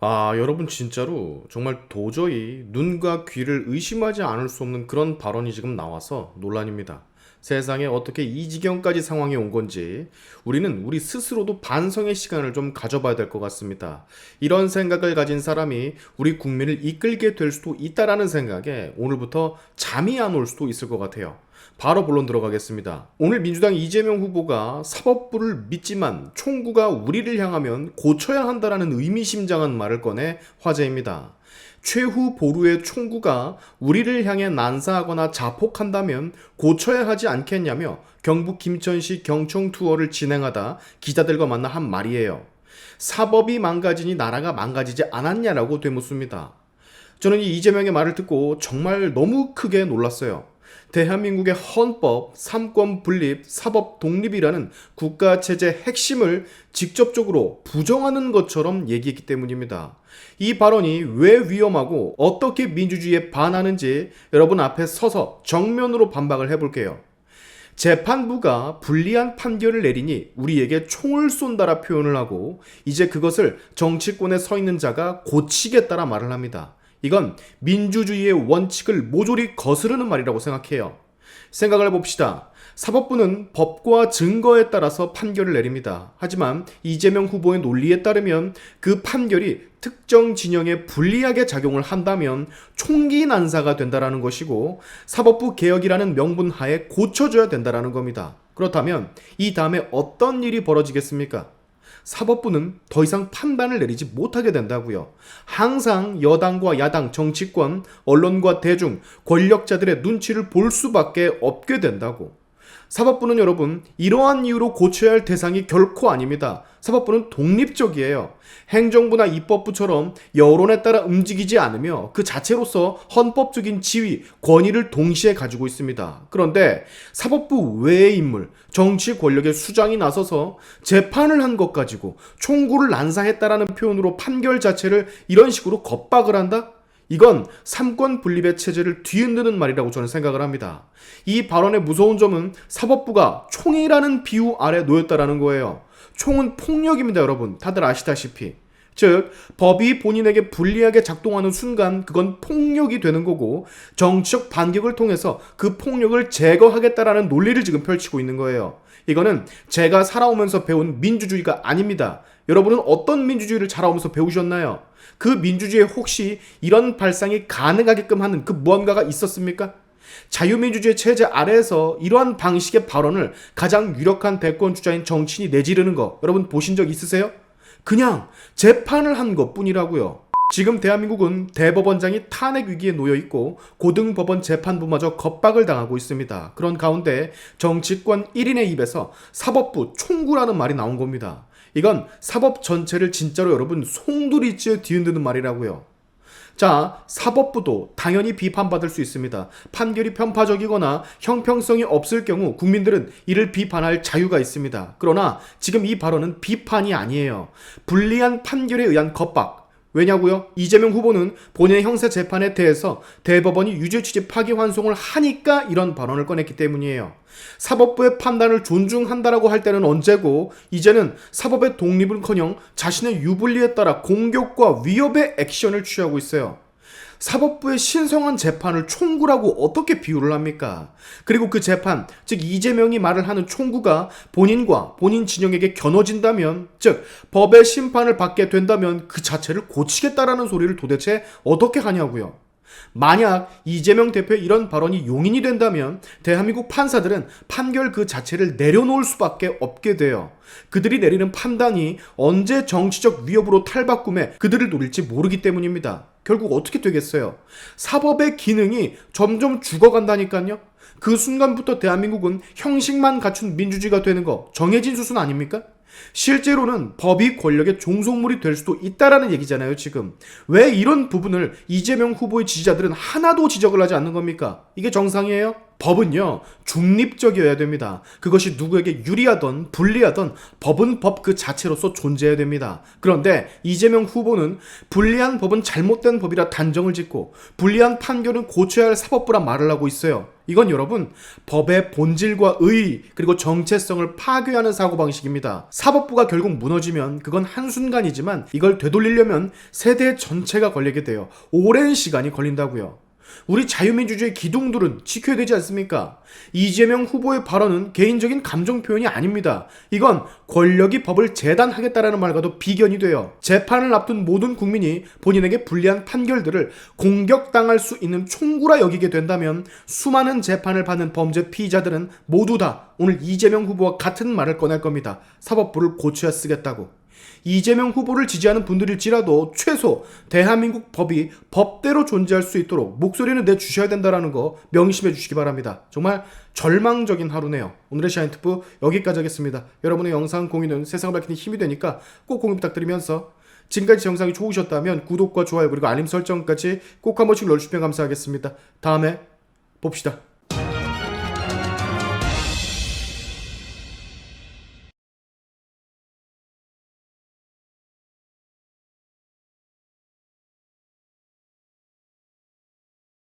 여러분 진짜로 정말 도저히 눈과 귀를 의심하지 않을 수 없는 그런 발언이 지금 나와서 논란입니다. 세상에 어떻게 이 지경까지 상황이 온 건지 우리는 우리 스스로도 반성의 시간을 좀 가져봐야 될 것 같습니다. 이런 생각을 가진 사람이 우리 국민을 이끌게 될 수도 있다라는 생각에 오늘부터 잠이 안 올 수도 있을 것 같아요. 바로 본론 들어가겠습니다. 오늘 민주당 이재명 후보가 사법부를 믿지만 총구가 우리를 향하면 고쳐야 한다라는 의미심장한 말을 꺼내 화제입니다. 최후 보루의 총구가 우리를 향해 난사하거나 자폭한다면 고쳐야 하지 않겠냐며 경북 김천시 경청 투어를 진행하다 기자들과 만나 한 말이에요. 사법이 망가지니 나라가 망가지지 않았냐라고 되묻습니다. 저는 이 이재명의 말을 듣고 정말 너무 크게 놀랐어요. 대한민국의 헌법, 삼권 분립, 사법 독립이라는 국가체제 핵심을 직접적으로 부정하는 것처럼 얘기했기 때문입니다. 이 발언이 왜 위험하고 어떻게 민주주의에 반하는지 여러분 앞에 서서 정면으로 반박을 해볼게요. 재판부가 불리한 판결을 내리니 우리에게 총을 쏜다라 표현을 하고 이제 그것을 정치권에 서 있는 자가 고치겠다라 말을 합니다. 이건 민주주의의 원칙을 모조리 거스르는 말이라고 생각해요. 생각을 해봅시다. 사법부는 법과 증거에 따라서 판결을 내립니다. 하지만 이재명 후보의 논리에 따르면 그 판결이 특정 진영에 불리하게 작용을 한다면 총기 난사가 된다라는 것이고 사법부 개혁이라는 명분 하에 고쳐줘야 된다라는 겁니다. 그렇다면 이 다음에 어떤 일이 벌어지겠습니까? 사법부는 더 이상 판단을 내리지 못하게 된다고요. 항상 여당과 야당, 정치권, 언론과 대중, 권력자들의 눈치를 볼 수밖에 없게 된다고. 사법부는 여러분 이러한 이유로 고쳐야 할 대상이 결코 아닙니다. 사법부는 독립적이에요. 행정부나 입법부처럼 여론에 따라 움직이지 않으며 그 자체로서 헌법적인 지위, 권위를 동시에 가지고 있습니다. 그런데 사법부 외의 인물, 정치 권력의 수장이 나서서 재판을 한 것 가지고 총구를 난사했다라는 표현으로 판결 자체를 이런 식으로 겁박을 한다? 이건 삼권 분립의 체제를 뒤흔드는 말이라고 저는 생각을 합니다. 이 발언의 무서운 점은 사법부가 총이라는 비유 아래 놓였다라는 거예요. 총은 폭력입니다, 여러분. 다들 아시다시피. 즉, 법이 본인에게 불리하게 작동하는 순간 그건 폭력이 되는 거고 정치적 반격을 통해서 그 폭력을 제거하겠다라는 논리를 지금 펼치고 있는 거예요. 이거는 제가 살아오면서 배운 민주주의가 아닙니다. 여러분은 어떤 민주주의를 자라오면서 배우셨나요? 그 민주주의에 혹시 이런 발상이 가능하게끔 하는 그 무언가가 있었습니까? 자유민주주의 체제 아래에서 이러한 방식의 발언을 가장 유력한 대권 주자인 정치인이 내지르는 거 여러분 보신 적 있으세요? 그냥 재판을 한 것뿐이라고요. 지금 대한민국은 대법원장이 탄핵 위기에 놓여 있고 고등법원 재판부마저 겁박을 당하고 있습니다. 그런 가운데 정치권 1인의 입에서 사법부 총구라는 말이 나온 겁니다. 이건 사법 전체를 진짜로 여러분 송두리째 뒤흔드는 말이라고요. 자, 사법부도 당연히 비판받을 수 있습니다. 판결이 편파적이거나 형평성이 없을 경우 국민들은 이를 비판할 자유가 있습니다. 그러나 지금 이 발언은 비판이 아니에요. 불리한 판결에 의한 겁박. 왜냐고요? 이재명 후보는 본인의 형사 재판에 대해서 대법원이 유죄 취지 파기환송을 하니까 이런 발언을 꺼냈기 때문이에요. 사법부의 판단을 존중한다라고 할 때는 언제고 이제는 사법의 독립은커녕 자신의 유불리에 따라 공격과 위협의 액션을 취하고 있어요. 사법부의 신성한 재판을 총구라고 어떻게 비유를 합니까? 그리고 그 재판, 즉 이재명이 말을 하는 총구가 본인과 본인 진영에게 겨눠진다면, 즉 법의 심판을 받게 된다면 그 자체를 고치겠다라는 소리를 도대체 어떻게 하냐고요. 만약 이재명 대표의 이런 발언이 용인이 된다면 대한민국 판사들은 판결 그 자체를 내려놓을 수밖에 없게 돼요. 그들이 내리는 판단이 언제 정치적 위협으로 탈바꿈해 그들을 노릴지 모르기 때문입니다. 결국 어떻게 되겠어요? 사법의 기능이 점점 죽어간다니까요. 그 순간부터 대한민국은 형식만 갖춘 민주주의가 되는 거 정해진 수순 아닙니까? 실제로는 법이 권력의 종속물이 될 수도 있다라는 얘기잖아요, 지금. 왜 이런 부분을 이재명 후보의 지지자들은 하나도 지적을 하지 않는 겁니까? 이게 정상이에요? 법은요, 중립적이어야 됩니다. 그것이 누구에게 유리하던 불리하던 법은 법 그 자체로서 존재해야 됩니다. 그런데 이재명 후보는 불리한 법은 잘못된 법이라 단정을 짓고 불리한 판결은 고쳐야 할 사법부라 말을 하고 있어요. 이건 여러분, 법의 본질과 의의 그리고 정체성을 파괴하는 사고방식입니다. 사법부가 결국 무너지면 그건 한순간이지만 이걸 되돌리려면 세대 전체가 걸리게 돼요. 오랜 시간이 걸린다고요. 우리 자유민주주의 기둥들은 지켜야 되지 않습니까? 이재명 후보의 발언은 개인적인 감정 표현이 아닙니다. 이건 권력이 법을 재단하겠다라는 말과도 비견이 돼요. 재판을 앞둔 모든 국민이 본인에게 불리한 판결들을 공격당할 수 있는 총구라 여기게 된다면 수많은 재판을 받는 범죄 피의자들은 모두 다 오늘 이재명 후보와 같은 말을 꺼낼 겁니다. 사법부를 고쳐야 쓰겠다고. 이재명 후보를 지지하는 분들일지라도 최소 대한민국 법이 법대로 존재할 수 있도록 목소리는 내주셔야 된다는 거 명심해 주시기 바랍니다. 정말 절망적인 하루네요. 오늘의 샤인트프 여기까지 하겠습니다. 여러분의 영상 공유는 세상을 밝히는 힘이 되니까 꼭 공유 부탁드리면서 지금까지 영상이 좋으셨다면 구독과 좋아요 그리고 알림 설정까지 꼭 한 번씩 눌러주시면 감사하겠습니다. 다음에 봅시다.